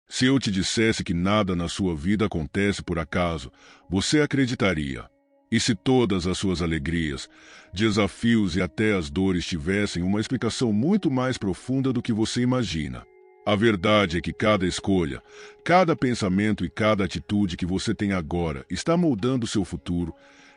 Se eu te dissesse que nada na sua vida acontece por acaso, você acreditaria. E se todas as suas alegrias, desafios e até as dores tivessem uma explicação muito mais profunda do que você imagina? A verdade é que cada escolha, cada pensamento e cada atitude que você tem agora está moldando seu futuro,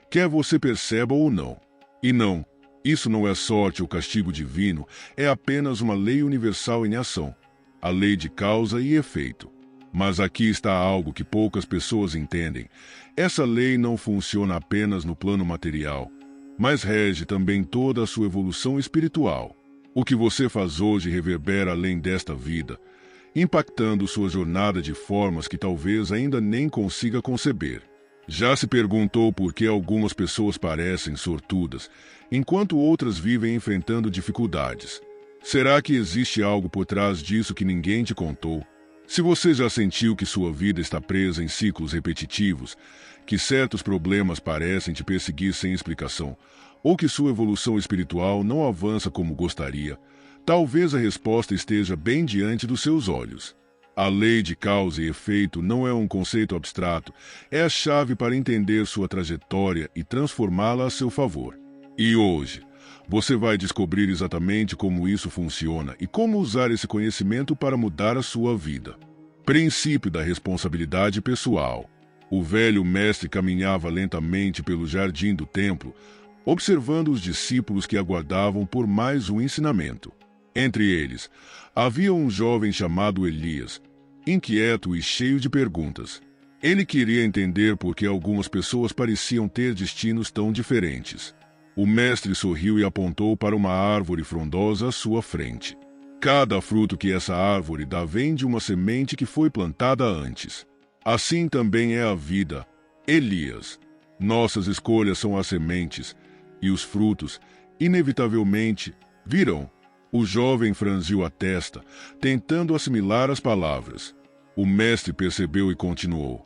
quer você perceba ou não. E não, isso não é sorte ou castigo divino, é apenas uma lei universal em ação. A lei de causa e efeito. Mas aqui está algo que poucas pessoas entendem. Essa lei não funciona apenas no plano material, mas rege também toda a sua evolução espiritual. O que você faz hoje reverbera além desta vida, impactando sua jornada de formas que talvez ainda nem consiga conceber. Já se perguntou por que algumas pessoas parecem sortudas, enquanto outras vivem enfrentando dificuldades? Será que existe algo por trás disso que ninguém te contou? Se você já sentiu que sua vida está presa em ciclos repetitivos, que certos problemas parecem te perseguir sem explicação, ou que sua evolução espiritual não avança como gostaria, talvez a resposta esteja bem diante dos seus olhos. A lei de causa e efeito não é um conceito abstrato, é a chave para entender sua trajetória e transformá-la a seu favor. E hoje, você vai descobrir exatamente como isso funciona e como usar esse conhecimento para mudar a sua vida. Princípio da responsabilidade pessoal. O velho mestre caminhava lentamente pelo jardim do templo, observando os discípulos que aguardavam por mais um ensinamento. Entre eles, havia um jovem chamado Elias, inquieto e cheio de perguntas. Ele queria entender por que algumas pessoas pareciam ter destinos tão diferentes. O mestre sorriu e apontou para uma árvore frondosa à sua frente. Cada fruto que essa árvore dá vem de uma semente que foi plantada antes. Assim também é a vida, Elias. Nossas escolhas são as sementes, e os frutos, inevitavelmente, virão. O jovem franziu a testa, tentando assimilar as palavras. O mestre percebeu e continuou.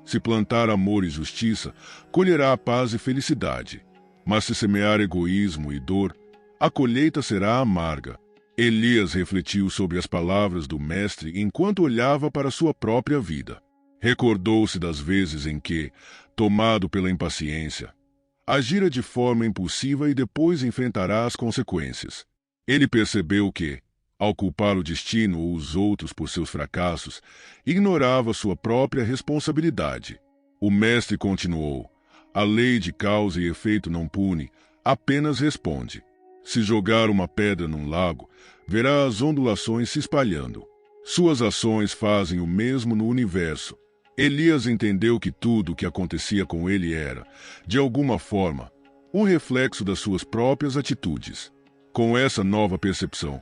Se plantar amor e justiça, colherá paz e felicidade. Mas se semear egoísmo e dor, a colheita será amarga. Elias refletiu sobre as palavras do mestre enquanto olhava para sua própria vida. Recordou-se das vezes em que, tomado pela impaciência, agira de forma impulsiva e depois enfrentará as consequências. Ele percebeu que, ao culpar o destino ou os outros por seus fracassos, ignorava sua própria responsabilidade. O mestre continuou. A lei de causa e efeito não pune, apenas responde. Se jogar uma pedra num lago, verá as ondulações se espalhando. Suas ações fazem o mesmo no universo. Elias entendeu que tudo o que acontecia com ele era, de alguma forma, um reflexo das suas próprias atitudes. Com essa nova percepção,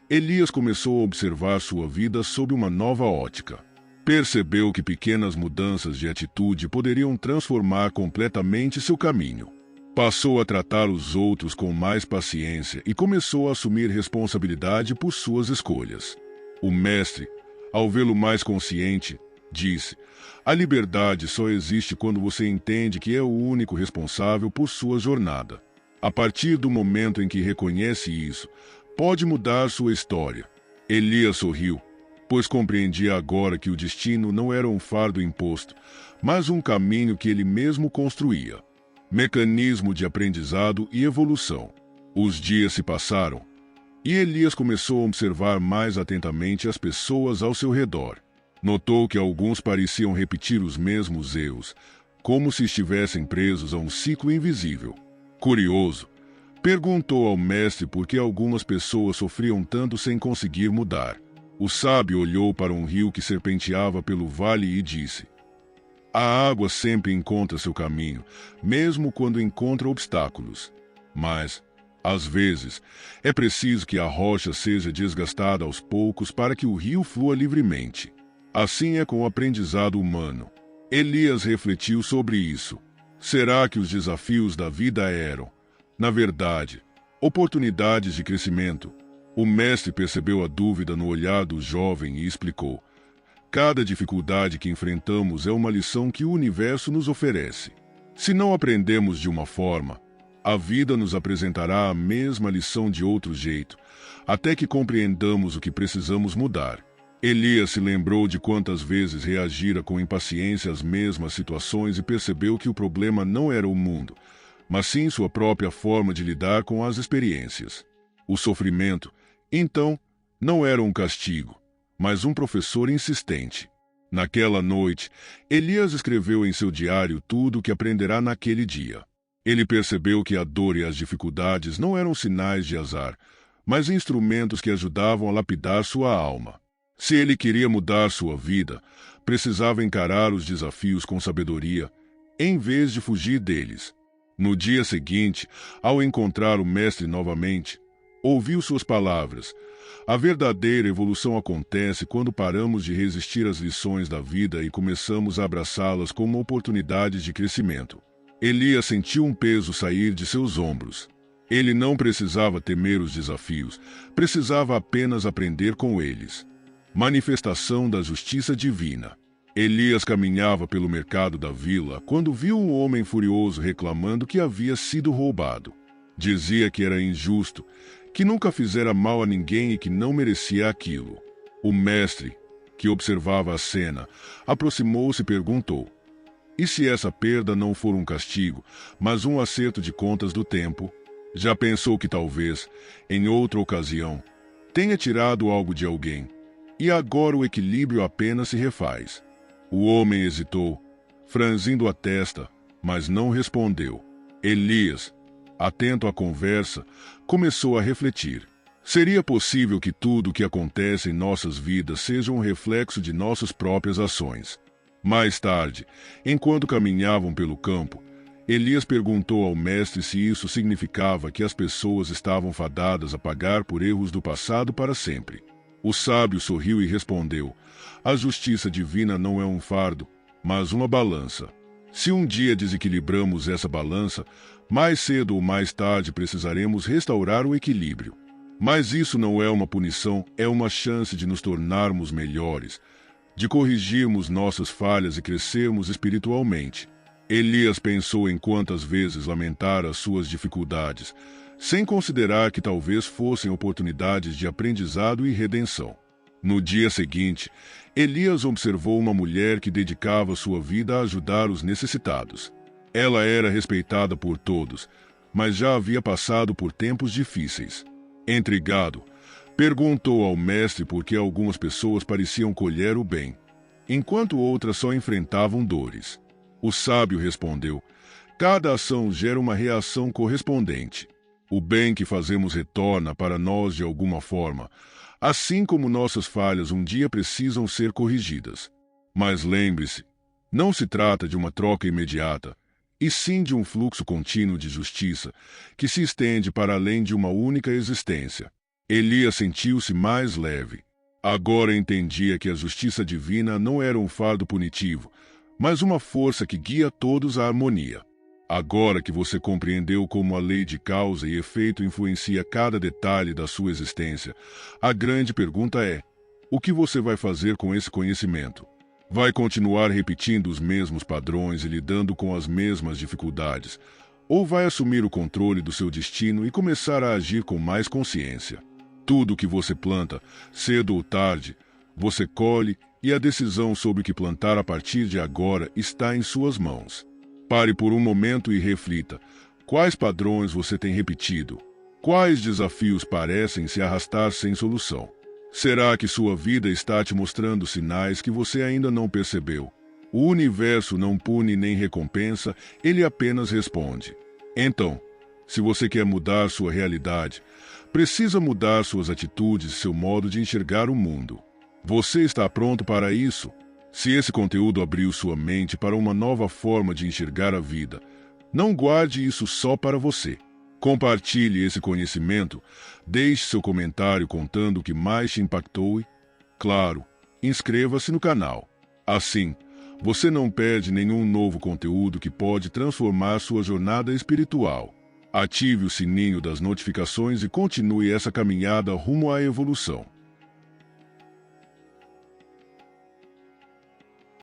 Elias começou a observar sua vida sob uma nova ótica. Percebeu que pequenas mudanças de atitude poderiam transformar completamente seu caminho. Passou a tratar os outros com mais paciência e começou a assumir responsabilidade por suas escolhas. O mestre, ao vê-lo mais consciente, disse: a liberdade só existe quando você entende que é o único responsável por sua jornada. A partir do momento em que reconhece isso, pode mudar sua história. Elias sorriu, pois compreendia agora que o destino não era um fardo imposto, mas um caminho que ele mesmo construía. Mecanismo de aprendizado e evolução. Os dias se passaram, e Elias começou a observar mais atentamente as pessoas ao seu redor. Notou que alguns pareciam repetir os mesmos erros, como se estivessem presos a um ciclo invisível. Curioso, perguntou ao mestre por que algumas pessoas sofriam tanto sem conseguir mudar. O sábio olhou para um rio que serpenteava pelo vale e disse: a água sempre encontra seu caminho, mesmo quando encontra obstáculos. Mas, às vezes, é preciso que a rocha seja desgastada aos poucos para que o rio flua livremente. Assim é com o aprendizado humano. Elias refletiu sobre isso. Será que os desafios da vida eram, na verdade, oportunidades de crescimento? O mestre percebeu a dúvida no olhar do jovem e explicou: cada dificuldade que enfrentamos é uma lição que o universo nos oferece. Se não aprendemos de uma forma, a vida nos apresentará a mesma lição de outro jeito, até que compreendamos o que precisamos mudar. Elias se lembrou de quantas vezes reagira com impaciência às mesmas situações e percebeu que o problema não era o mundo, mas sim sua própria forma de lidar com as experiências. O sofrimento, então, não era um castigo, mas um professor insistente. Naquela noite, Elias escreveu em seu diário tudo o que aprenderá naquele dia. Ele percebeu que a dor e as dificuldades não eram sinais de azar, mas instrumentos que ajudavam a lapidar sua alma. Se ele queria mudar sua vida, precisava encarar os desafios com sabedoria, em vez de fugir deles. No dia seguinte, ao encontrar o mestre novamente, ouviu suas palavras. A verdadeira evolução acontece quando paramos de resistir às lições da vida e começamos a abraçá-las como oportunidades de crescimento. Elias sentiu um peso sair de seus ombros. Ele não precisava temer os desafios, precisava apenas aprender com eles. Manifestação da justiça divina. Elias caminhava pelo mercado da vila quando viu um homem furioso reclamando que havia sido roubado. Dizia que era injusto, que nunca fizera mal a ninguém e que não merecia aquilo. O mestre, que observava a cena, aproximou-se e perguntou: "E se essa perda não for um castigo, mas um acerto de contas do tempo? Já pensou que talvez, em outra ocasião, tenha tirado algo de alguém, e agora o equilíbrio apenas se refaz?" O homem hesitou, franzindo a testa, mas não respondeu. Elias, atento à conversa, começou a refletir. Seria possível que tudo o que acontece em nossas vidas seja um reflexo de nossas próprias ações? Mais tarde, enquanto caminhavam pelo campo, Elias perguntou ao mestre se isso significava que as pessoas estavam fadadas a pagar por erros do passado para sempre. O sábio sorriu e respondeu: "A justiça divina não é um fardo, mas uma balança. Se um dia desequilibramos essa balança, mais cedo ou mais tarde precisaremos restaurar o equilíbrio. Mas isso não é uma punição, é uma chance de nos tornarmos melhores, de corrigirmos nossas falhas e crescermos espiritualmente." Elias pensou em quantas vezes lamentara as suas dificuldades, sem considerar que talvez fossem oportunidades de aprendizado e redenção. No dia seguinte, Elias observou uma mulher que dedicava sua vida a ajudar os necessitados. Ela era respeitada por todos, mas já havia passado por tempos difíceis. Intrigado, perguntou ao mestre por que algumas pessoas pareciam colher o bem, enquanto outras só enfrentavam dores. O sábio respondeu: "Cada ação gera uma reação correspondente. O bem que fazemos retorna para nós de alguma forma, assim como nossas falhas um dia precisam ser corrigidas. Mas lembre-se, não se trata de uma troca imediata, e sim de um fluxo contínuo de justiça que se estende para além de uma única existência." Elias sentiu-se mais leve. Agora entendia que a justiça divina não era um fardo punitivo, mas uma força que guia todos à harmonia. Agora que você compreendeu como a lei de causa e efeito influencia cada detalhe da sua existência, a grande pergunta é: o que você vai fazer com esse conhecimento? Vai continuar repetindo os mesmos padrões e lidando com as mesmas dificuldades? Ou vai assumir o controle do seu destino e começar a agir com mais consciência? Tudo o que você planta, cedo ou tarde, você colhe, e a decisão sobre o que plantar a partir de agora está em suas mãos. Pare por um momento e reflita: quais padrões você tem repetido? Quais desafios parecem se arrastar sem solução? Será que sua vida está te mostrando sinais que você ainda não percebeu? O universo não pune nem recompensa, ele apenas responde. Então, se você quer mudar sua realidade, precisa mudar suas atitudes e seu modo de enxergar o mundo. Você está pronto para isso? Se esse conteúdo abriu sua mente para uma nova forma de enxergar a vida, não guarde isso só para você. Compartilhe esse conhecimento, deixe seu comentário contando o que mais te impactou e, claro, inscreva-se no canal. Assim, você não perde nenhum novo conteúdo que pode transformar sua jornada espiritual. Ative o sininho das notificações e continue essa caminhada rumo à evolução.